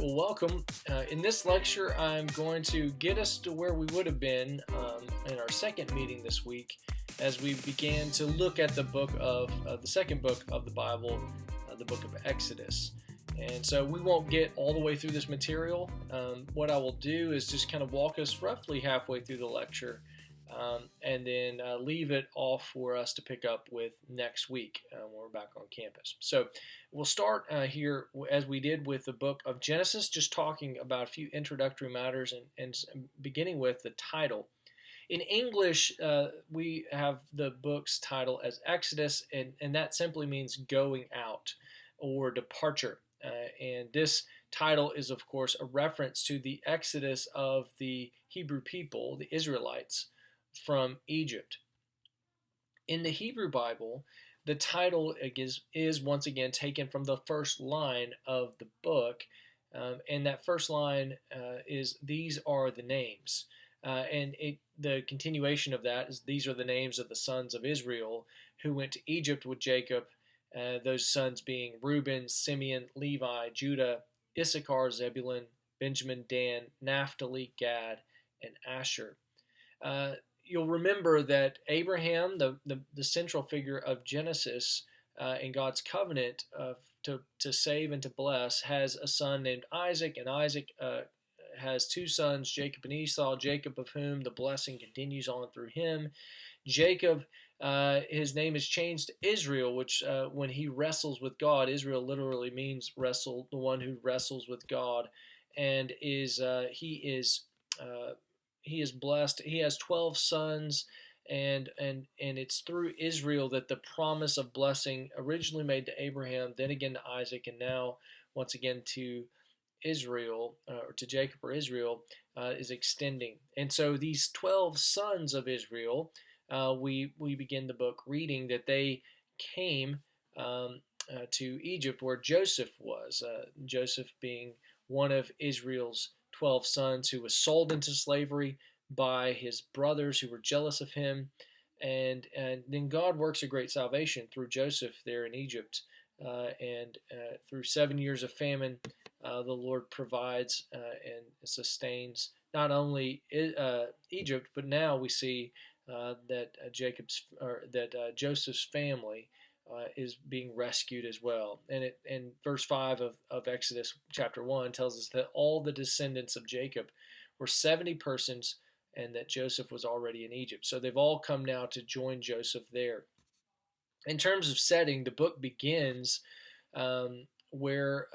Well, welcome. In this lecture, I'm going to get us to where we would have been in our second meeting this week as we began to look at the second book of the Bible, the book of Exodus. And so we won't get all the way through this material. What I will do is just kind of walk us roughly halfway through the lecture and then leave it off for us to pick up with next week when we're back on campus. So we'll start here as we did with the book of Genesis, just talking about a few introductory matters and beginning with the title. In English, we have the book's title as Exodus, and that simply means going out or departure. And this title is, of course, a reference to the exodus of the Hebrew people, the Israelites, from Egypt. In the Hebrew Bible, the title is once again taken from the first line of the book, and that first line is "These are the names," the continuation of that is "These are the names of the sons of Israel who went to Egypt with Jacob." Those sons being Reuben, Simeon, Levi, Judah, Issachar, Zebulun, Benjamin, Dan, Naphtali, Gad, and Asher. You'll remember that Abraham, the central figure of Genesis in God's covenant to save and to bless, has a son named Isaac, and Isaac has two sons, Jacob and Esau, Jacob of whom the blessing continues on through him. Jacob, his name is changed to Israel, which when he wrestles with God, Israel literally means wrestle, the one who wrestles with God, and he is blessed. He has 12 sons, and it's through Israel that the promise of blessing originally made to Abraham, then again to Isaac, and now once again to Israel, or to Jacob or Israel, is extending. And so these 12 sons of Israel, we begin the book reading that they came to Egypt where Joseph was, Joseph being one of Israel's 12 sons who was sold into slavery by his brothers who were jealous of him. And then God works a great salvation through Joseph there in Egypt. And through 7 years of famine, the Lord provides and sustains not only Egypt, but now we see that Joseph's family is being rescued as well. And verse 5 of Exodus chapter 1 tells us that all the descendants of Jacob were 70 persons, and that Joseph was already in Egypt. So they've all come now to join Joseph there. In terms of setting, the book begins where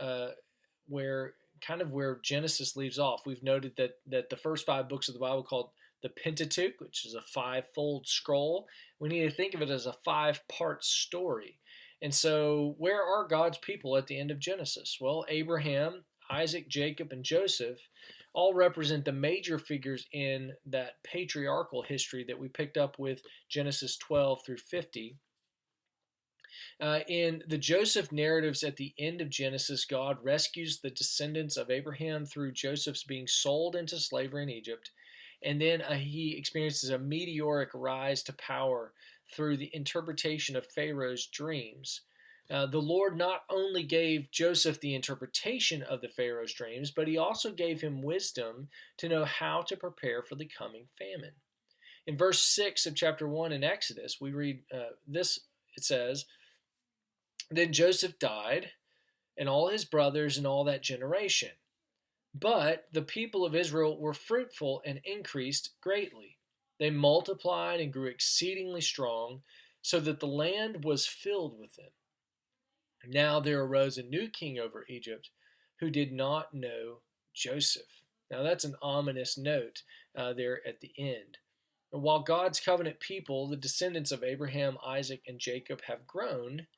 Genesis leaves off. We've noted that the first 5 books of the Bible, called the Pentateuch, which is a 5-fold scroll, we need to think of it as a 5-part story. And so where are God's people at the end of Genesis? Well, Abraham, Isaac, Jacob, and Joseph all represent the major figures in that patriarchal history that we picked up with Genesis 12 through 50. In the Joseph narratives at the end of Genesis, God rescues the descendants of Abraham through Joseph's being sold into slavery in Egypt. And then he experiences a meteoric rise to power through the interpretation of Pharaoh's dreams. The Lord not only gave Joseph the interpretation of the Pharaoh's dreams, but he also gave him wisdom to know how to prepare for the coming famine. In verse 6 of chapter 1 in Exodus, we read this. It says, "Then Joseph died, and all his brothers and all that generation. But the people of Israel were fruitful and increased greatly. They multiplied and grew exceedingly strong, so that the land was filled with them. Now there arose a new king over Egypt who did not know Joseph." Now that's an ominous note there at the end. And while God's covenant people, the descendants of Abraham, Isaac, and Jacob, have grown,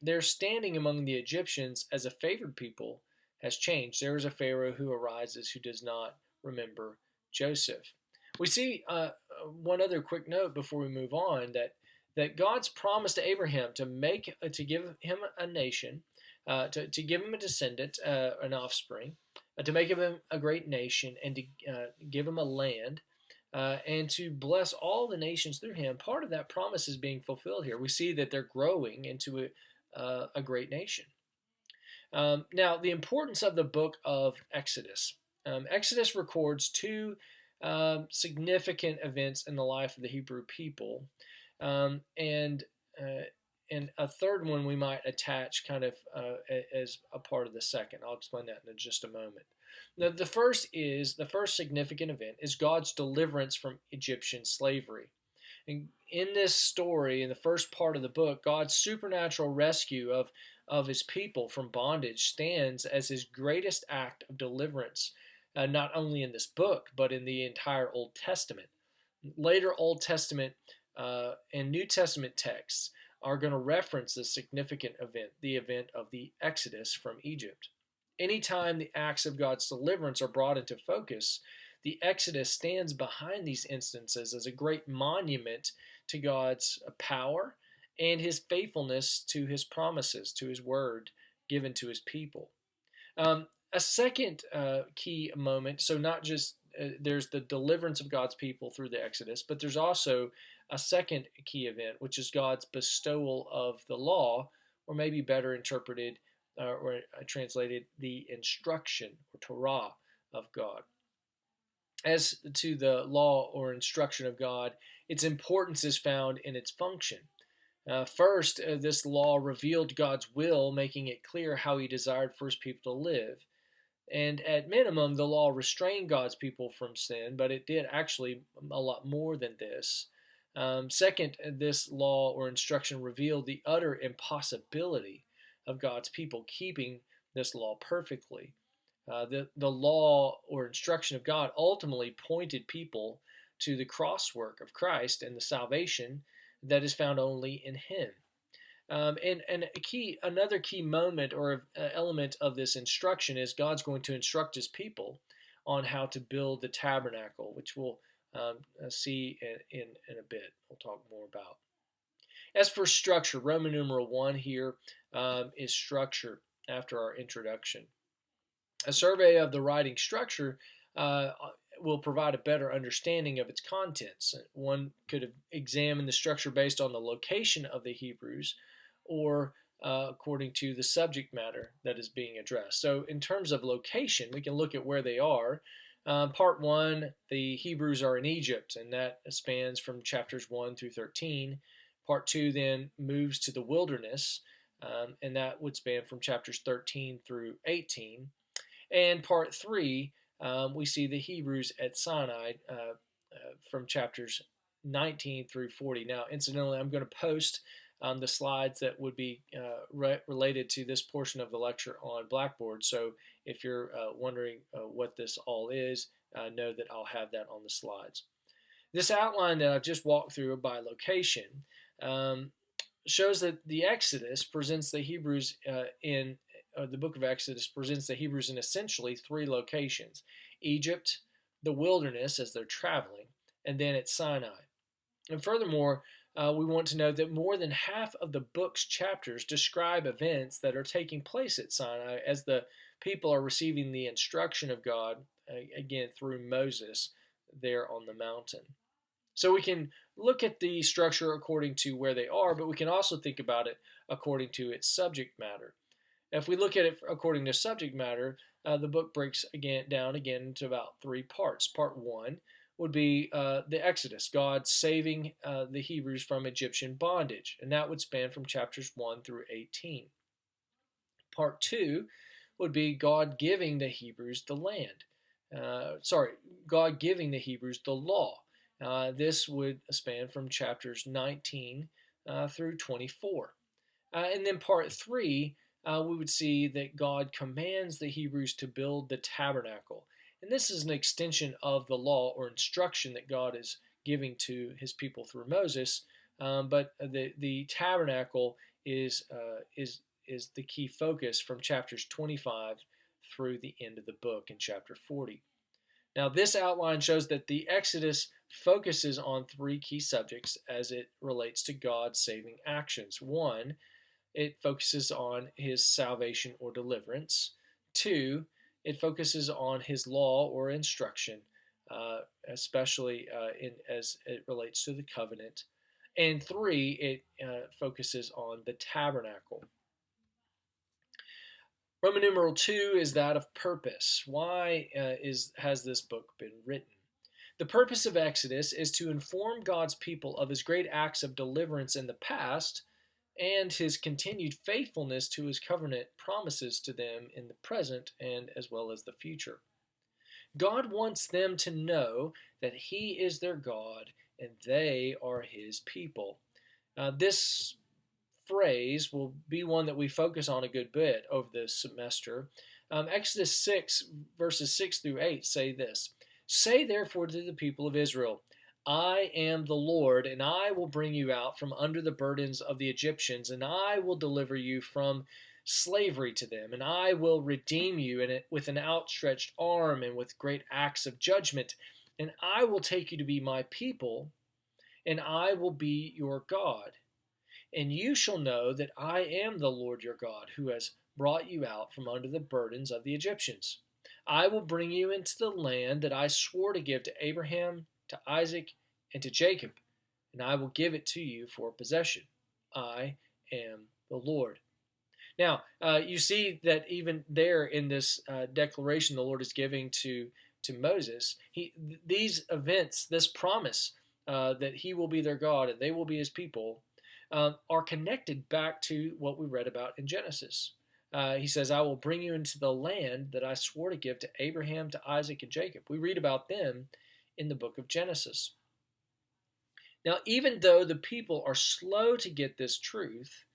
their standing among the Egyptians as a favored people has changed. There is a Pharaoh who arises who does not remember Joseph. We see one other quick note before we move on, that God's promise to Abraham to give him a nation, to give him a descendant, an offspring, to make him a great nation, and to give him a land, and to bless all the nations through him. Part of that promise is being fulfilled here. We see that they're growing into a great nation. Now, the importance of the book of Exodus. Exodus records two significant events in the life of the Hebrew people, um, and uh, and a third one we might attach kind of as a part of the second. I'll explain that in just a moment. Now, the first significant event is God's deliverance from Egyptian slavery. And in this story, in the first part of the book, God's supernatural rescue of his people from bondage stands as his greatest act of deliverance, not only in this book, but in the entire Old Testament. Later Old Testament and New Testament texts are going to reference this significant event, the event of the Exodus from Egypt. Anytime the acts of God's deliverance are brought into focus, the Exodus stands behind these instances as a great monument to God's power and his faithfulness to his promises, to his word given to his people. A second key moment, so not just there's the deliverance of God's people through the Exodus, but there's also a second key event, which is God's bestowal of the law, or maybe better interpreted or translated, the instruction or Torah of God. As to the law or instruction of God, its importance is found in its function. First, this law revealed God's will, making it clear how he desired for his people to live. And at minimum, the law restrained God's people from sin, but it did actually a lot more than this. Second, this law or instruction revealed the utter impossibility of God's people keeping this law perfectly. The law or instruction of God ultimately pointed people to the crosswork of Christ and the salvation that is found only in Him. And another key moment or element of this instruction is God's going to instruct His people on how to build the tabernacle, which we'll see in a bit. We'll talk more about. As for structure, Roman numeral 1 here is structure after our introduction. A survey of the writing structure will provide a better understanding of its contents. One could examine the structure based on the location of the Hebrews or according to the subject matter that is being addressed. So, in terms of location, we can look at where they are. Part 1, the Hebrews are in Egypt, and that spans from chapters 1 through 13. Part 2 then moves to the wilderness, and that would span from chapters 13 through 18. And part 3, we see the Hebrews at Sinai from chapters 19 through 40. Now, incidentally, I'm going to post the slides that would be related to this portion of the lecture on Blackboard. So if you're wondering what this all is, know that I'll have that on the slides. This outline that I've just walked through by location shows that the Exodus presents the Hebrews the book of Exodus presents the Hebrews in essentially three locations: Egypt, the wilderness as they're traveling, and then at Sinai. And furthermore, we want to note that more than half of the book's chapters describe events that are taking place at Sinai as the people are receiving the instruction of God, again through Moses, there on the mountain. So we can look at the structure according to where they are, but we can also think about it according to its subject matter. If we look at it according to subject matter, the book breaks down into about three parts. Part 1 would be the Exodus, God saving the Hebrews from Egyptian bondage, and that would span from chapters 1 through 18. Part 2 would be God giving the Hebrews the land. God giving the Hebrews the law. This would span from chapters 19 through 24. And then part 3, we would see that God commands the Hebrews to build the tabernacle. And this is an extension of the law or instruction that God is giving to his people through Moses. But the tabernacle is the key focus from chapters 25 through the end of the book in chapter 40. Now, this outline shows that the Exodus focuses on three key subjects as it relates to God's saving actions. 1, it focuses on his salvation or deliverance. 2, it focuses on his law or instruction, especially as it relates to the covenant. And 3, it focuses on the tabernacle. Roman numeral 2 is that of purpose. Why has this book been written? The purpose of Exodus is to inform God's people of his great acts of deliverance in the past and his continued faithfulness to his covenant promises to them in the present and as well as the future. God wants them to know that he is their God and they are his people. This phrase will be one that we focus on a good bit over this semester. Exodus 6, verses 6 through 8 say this: Say therefore to the people of Israel, I am the Lord, and I will bring you out from under the burdens of the Egyptians, and I will deliver you from slavery to them, and I will redeem you with an outstretched arm and with great acts of judgment, and I will take you to be my people, and I will be your God. And you shall know that I am the Lord your God, who has brought you out from under the burdens of the Egyptians. I will bring you into the land that I swore to give to Abraham, to Isaac, and to Jacob, and I will give it to you for possession. I am the Lord. Now, you see that even there in this declaration the Lord is giving to Moses, these events, this promise that he will be their God and they will be his people, are connected back to what we read about in Genesis. He says, I will bring you into the land that I swore to give to Abraham, to Isaac, and Jacob. We read about them in the book of Genesis. Now, even though the people are slow to get this truth,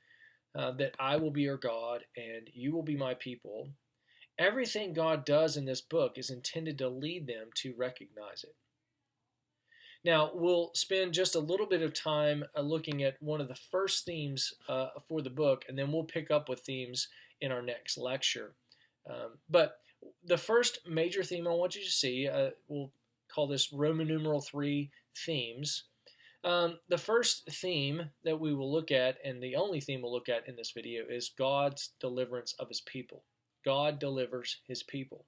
that I will be your God and you will be my people, everything God does in this book is intended to lead them to recognize it. Now, we'll spend just a little bit of time looking at one of the first themes for the book, and then we'll pick up with themes in our next lecture. But the first major theme I want you to see, we'll call this Roman numeral 3 themes. The first theme that we will look at, and the only theme we'll look at in this video, is God's deliverance of his people. God delivers his people.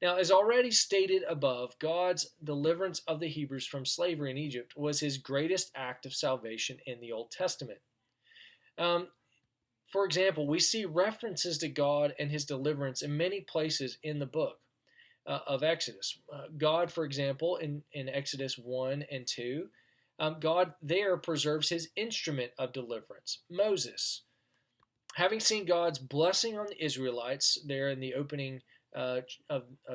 Now, as already stated above, God's deliverance of the Hebrews from slavery in Egypt was his greatest act of salvation in the Old Testament. For example, we see references to God and his deliverance in many places in the book of Exodus. God, for example, in Exodus 1 and 2, God there preserves his instrument of deliverance, Moses. Having seen God's blessing on the Israelites there in the opening of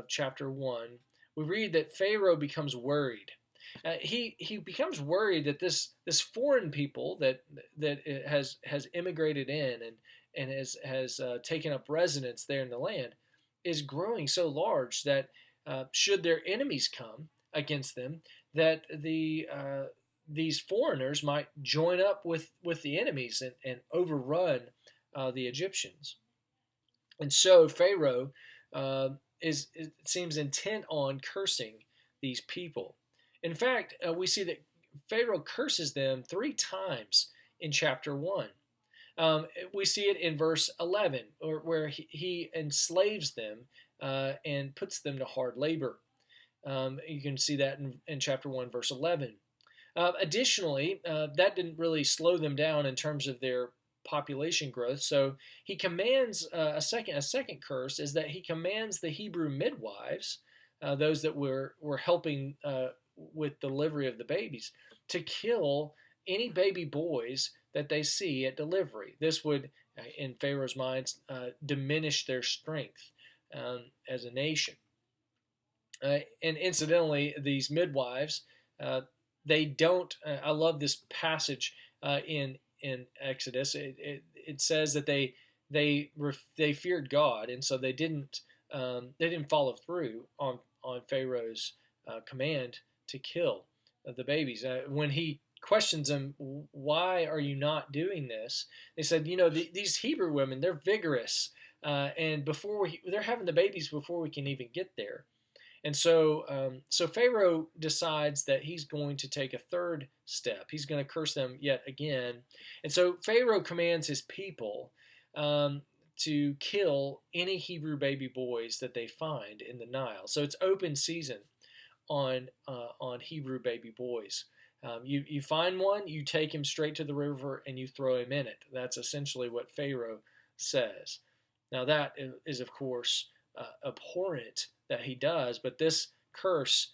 chapter 1, we read that Pharaoh becomes worried. He becomes worried that this foreign people that has immigrated in and has taken up residence there in the land is growing so large that should their enemies come against them, that these foreigners might join up with the enemies and overrun the Egyptians. And so Pharaoh it seems intent on cursing these people. In fact, we see that Pharaoh curses them 3 times in chapter 1. We see it in verse 11, where he enslaves them and puts them to hard labor. You can see that in chapter 1, verse 11. Additionally, that didn't really slow them down in terms of their population growth. So he commands a second curse is that he commands the Hebrew midwives, those that were helping with delivery of the babies, to kill any baby boys that they see at delivery. This would, in Pharaoh's mind, diminish their strength as a nation. And incidentally, these midwives, they don't. I love this passage in Exodus. It says that they feared God, and so they didn't follow through on Pharaoh's command to kill the babies. When he questions them, why are you not doing this? They said, these Hebrew women, they're vigorous, and they're having the babies before we can even get there. And so Pharaoh decides that he's going to take a third step. He's going to curse them yet again. And so Pharaoh commands his people to kill any Hebrew baby boys that they find in the Nile. So it's open season on Hebrew baby boys. You find one, you take him straight to the river, and you throw him in it. That's essentially what Pharaoh says. Now that is of course abhorrent that he does, but this curse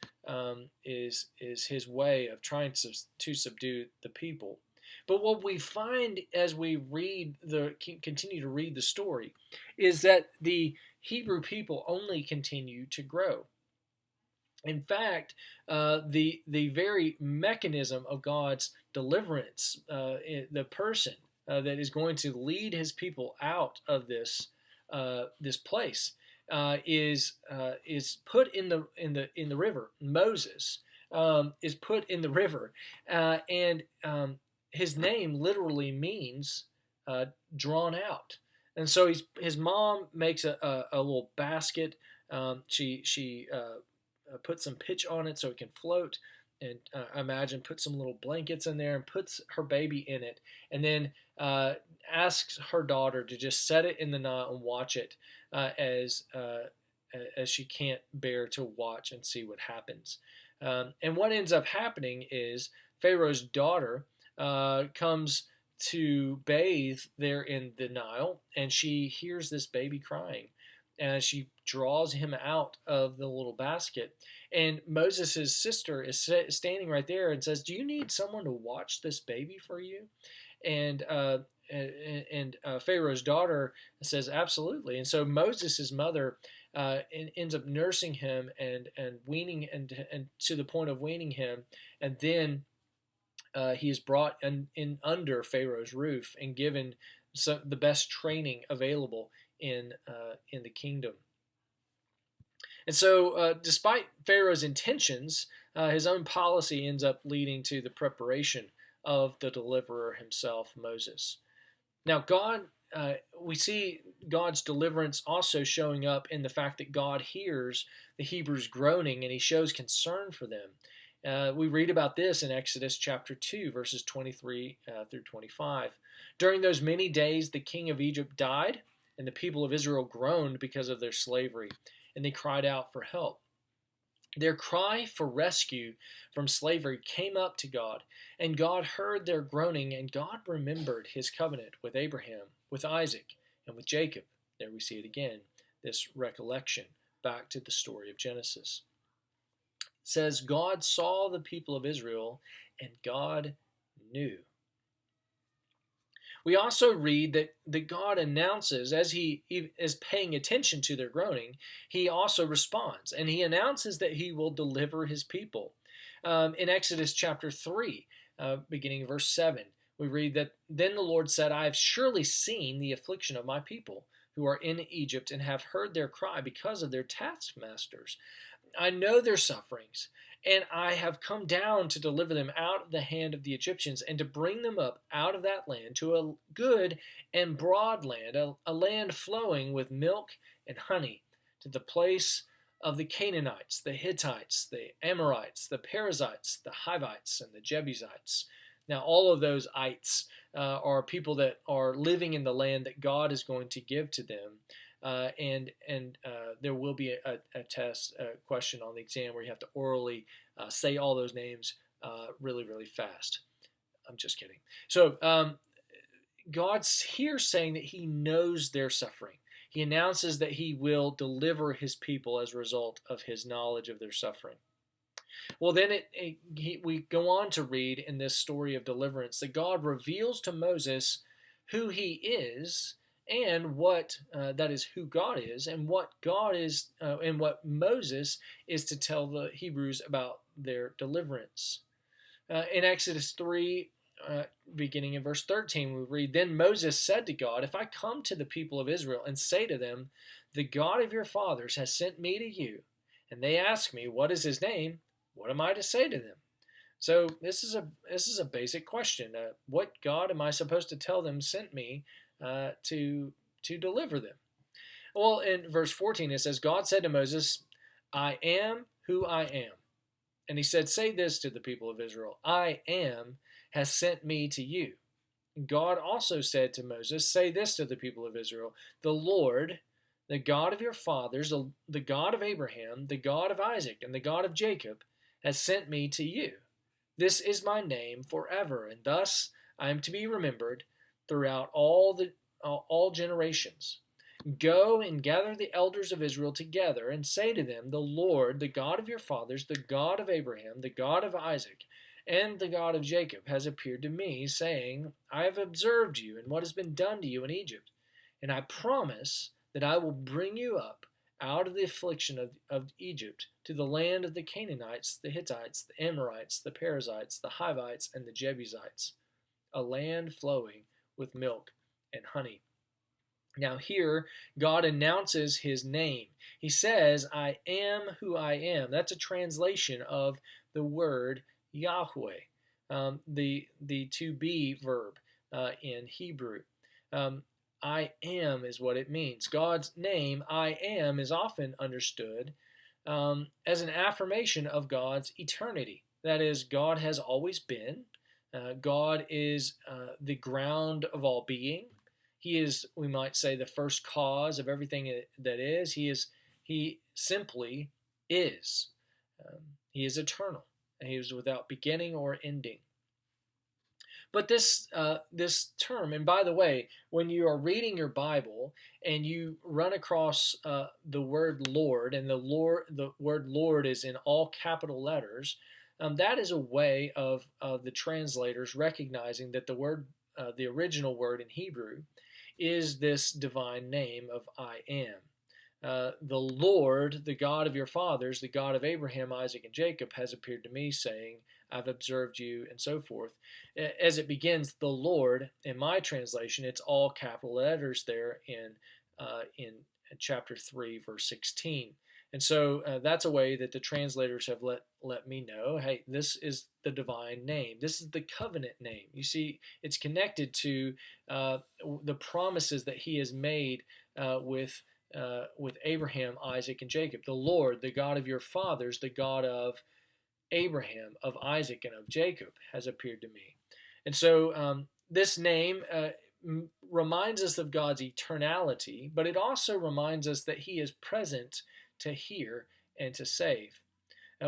is his way of trying to subdue the people. But what we find as we continue to read the story is that the Hebrew people only continue to grow. In fact, the very mechanism of God's deliverance, the person that is going to lead His people out of this place, is put in the river. Moses is put in the river, and his name literally means drawn out. And so his mom makes a little basket. She put some pitch on it so it can float, and I imagine put some little blankets in there and puts her baby in it, and then asks her daughter to just set it in the Nile and watch it as she can't bear to watch and see what happens. And what ends up happening is Pharaoh's daughter comes to bathe there in the Nile, and she hears this baby crying, and she draws him out of the little basket. And Moses' sister is standing right there and says, "Do you need someone to watch this baby for you?" And Pharaoh's daughter says, "Absolutely." And so Moses' mother ends up nursing him and weaning and to the point of weaning him, and then he is brought in under Pharaoh's roof and given the best training available in the kingdom. And so, despite Pharaoh's intentions, his own policy ends up leading to the preparation of the deliverer himself, Moses. Now, we see God's deliverance also showing up in the fact that God hears the Hebrews groaning and he shows concern for them. We read about this in Exodus chapter 2, verses 23 through 25. During those many days, the king of Egypt died, and the people of Israel groaned because of their slavery, and they cried out for help. Their cry for rescue from slavery came up to God, and God heard their groaning, and God remembered his covenant with Abraham, with Isaac, and with Jacob. There we see it again, this recollection back to the story of Genesis. It says, God saw the people of Israel, and God knew. We also read that God announces, as he is paying attention to their groaning, he also responds, and he announces that he will deliver his people. In Exodus chapter 3, beginning verse 7, we read that, Then the Lord said, I have surely seen the affliction of my people who are in Egypt, and have heard their cry because of their taskmasters. I know their sufferings, and I have come down to deliver them out of the hand of the Egyptians, and to bring them up out of that land to a good and broad land, a land flowing with milk and honey, to the place of the Canaanites, the Hittites, the Amorites, the Perizzites, the Hivites, and the Jebusites. Now, all of those ites are people that are living in the land that God is going to give to them. And there will be a test, a question on the exam where you have to orally say all those names really, really fast. I'm just kidding. So God's here saying that he knows their suffering. He announces that he will deliver his people as a result of his knowledge of their suffering. Well, then we go on to read in this story of deliverance that God reveals to Moses who he is, and what that is who God is, and what God is, and what Moses is to tell the Hebrews about their deliverance. In Exodus 3, beginning in verse 13, we read, Then Moses said to God, If I come to the people of Israel and say to them, The God of your fathers has sent me to you, and they ask me, What is his name? What am I to say to them? So this is a basic question. What God am I supposed to tell them sent me to deliver them? Well, in verse 14 it says, God said to Moses, I am who I am. And he said, Say this to the people of Israel, I am has sent me to you. God also said to Moses, Say this to the people of Israel, The Lord, the God of your fathers, the God of Abraham, the God of Isaac, and the God of Jacob, has sent me to you. This is my name forever, and thus I am to be remembered throughout all generations. Go and gather the elders of Israel together and say to them, the Lord, the God of your fathers, the God of Abraham, the God of Isaac, and the God of Jacob has appeared to me, saying, I have observed you and what has been done to you in Egypt, and I promise that I will bring you up out of the affliction of Egypt to the land of the Canaanites, the Hittites, the Amorites, the Perizzites, the Hivites, and the Jebusites, a land flowing with milk and honey. Now, here, God announces his name. He says, I am who I am. That's a translation of the word Yahweh, the to be verb in Hebrew. Um, I am is what it means. God's name, I am, is often understood as an affirmation of God's eternity. That is, God has always been. God is the ground of all being. He is, we might say, the first cause of everything that is. He simply is. He is eternal. And he is without beginning or ending. But this term, and by the way, when you are reading your Bible and you run across the word Lord, and the word Lord is in all capital letters, that is a way of the translators recognizing that the original word in Hebrew, is this divine name of I am. The Lord, the God of your fathers, the God of Abraham, Isaac, and Jacob, has appeared to me, saying, I've observed you, and so forth. As it begins, the Lord, in my translation, it's all capital letters there in chapter 3, verse 16. And so that's a way that the translators have let me know, hey, this is the divine name. This is the covenant name. You see, it's connected to the promises that he has made with Abraham, Isaac, and Jacob. The Lord, the God of your fathers, the God of Abraham, of Isaac, and of Jacob, has appeared to me. And so this name reminds us of God's eternality, but it also reminds us that he is present to hear and to save.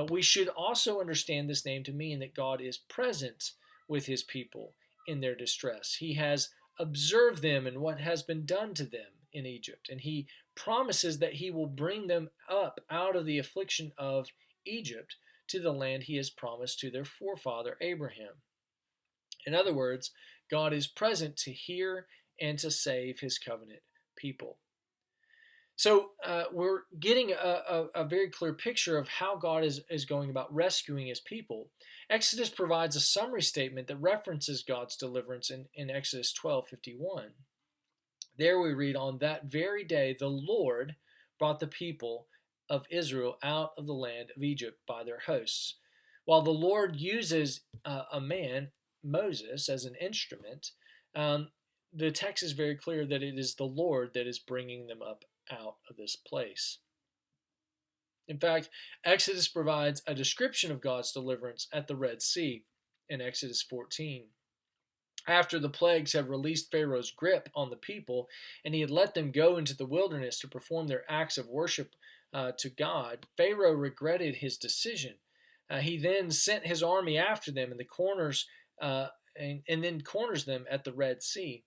We should also understand this name to mean that God is present with his people in their distress. He has observed them and what has been done to them in Egypt, and he promises that he will bring them up out of the affliction of Egypt to the land he has promised to their forefather Abraham. In other words, God is present to hear and to save his covenant people. So we're getting a very clear picture of how God is going about rescuing his people. Exodus provides a summary statement that references God's deliverance in Exodus 12:51. There we read, on that very day the Lord brought the people of Israel out of the land of Egypt by their hosts. While the Lord uses a man, Moses, as an instrument, the text is very clear that it is the Lord that is bringing them up out of this place. In fact, Exodus provides a description of God's deliverance at the Red Sea in Exodus 14. After the plagues have released Pharaoh's grip on the people, and he had let them go into the wilderness to perform their acts of worship to God, Pharaoh regretted his decision. He then sent his army after them in the corners, and then corners them at the Red Sea.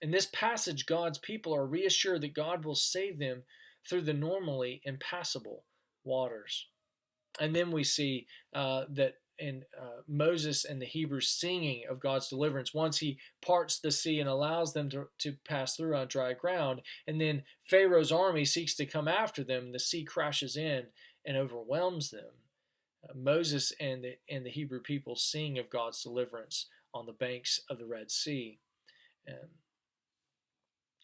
In this passage, God's people are reassured that God will save them through the normally impassable waters. And then we see that in Moses and the Hebrews singing of God's deliverance, once he parts the sea and allows them to pass through on dry ground, and then Pharaoh's army seeks to come after them, the sea crashes in and overwhelms them. Moses and the Hebrew people sing of God's deliverance on the banks of the Red Sea.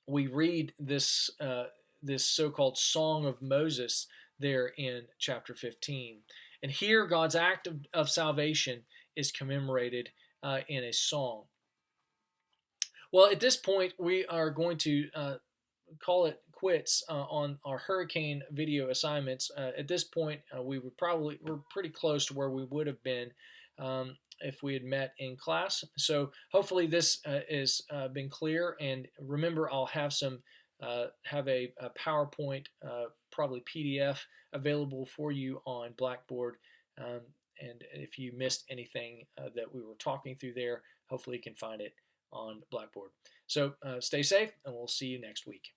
We read this so-called Song of Moses there in chapter 15. And here God's act of salvation is commemorated in a song. Well, at this point, we are going to call it quits on our hurricane video assignments. At this point, we're pretty close to where we would have been if we had met in class. So hopefully this has been clear. And remember, I'll have a PowerPoint, probably PDF, available for you on Blackboard. And if you missed anything that we were talking through there, hopefully you can find it on Blackboard. So stay safe, and we'll see you next week.